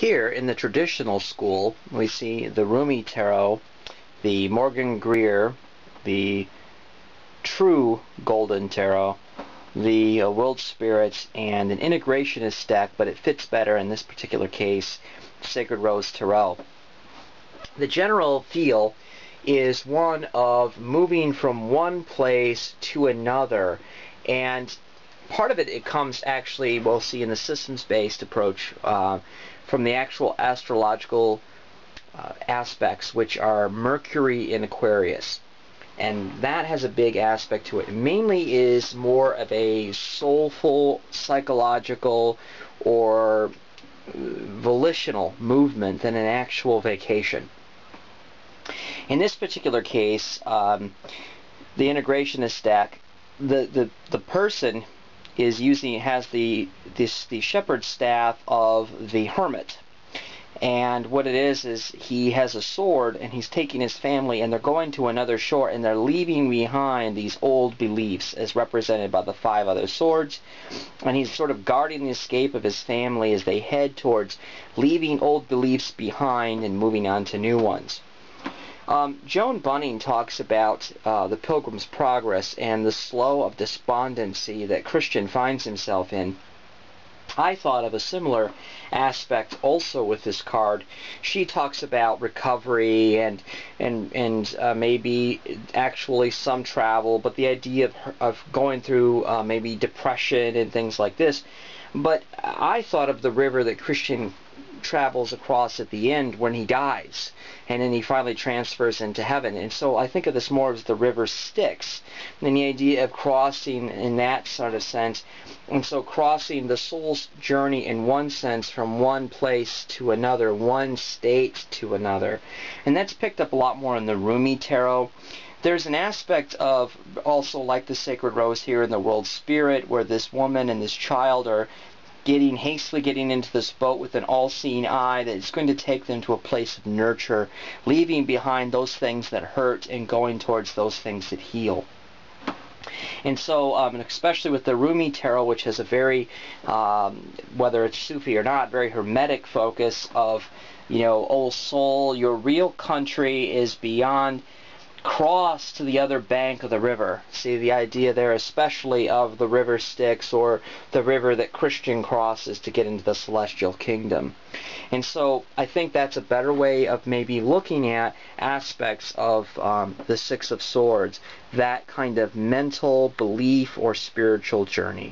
Here in the traditional school, we see the Rumi Tarot, the Morgan Greer, the True Golden Tarot, the World Spirits, and an Integrationist deck, but it fits better in this particular case, Sacred Rose Tarot. The general feel is one of moving from one place to another, and part of it comes actually, we'll see in the systems-based approach, from the actual astrological aspects, which are Mercury in Aquarius. And that has a big aspect to it. It mainly is more of a soulful, psychological, or volitional movement than an actual vacation. In this particular case, the Integrationist deck, the person is has the shepherd's staff of the hermit, and what it is he has a sword and he's taking his family and they're going to another shore and they're leaving behind these old beliefs as represented by the 5 other swords, and he's sort of guarding the escape of his family as they head towards leaving old beliefs behind and moving on to new ones. Joan Bunning talks about the Pilgrim's Progress and the slough of despondency that Christian finds himself in. I thought of a similar aspect also with this card. She talks about recovery and maybe actually some travel, but the idea of going through maybe depression and things like this. But I thought of the river that Christian travels across at the end when he dies, and then he finally transfers into heaven. And so I think of this more as the river Styx, and the idea of crossing in that sort of sense. And so crossing the soul's journey in one sense from one place to another, one state to another. And that's picked up a lot more in the Rumi Tarot. There's an aspect of also like the Sacred Rose here in the World Spirit, where this woman and this child are hastily getting into this boat with an all-seeing eye that is going to take them to a place of nurture, leaving behind those things that hurt and going towards those things that heal. And so, especially with the Rumi Tarot, which has a very, whether it's Sufi or not, very hermetic focus of, oh soul, your real country is beyond, cross to the other bank of the river. See the idea there especially of the river Styx, or the river that Christian crosses to get into the celestial kingdom. And so I think that's a better way of maybe looking at aspects of the 6 of Swords, that kind of mental belief or spiritual journey.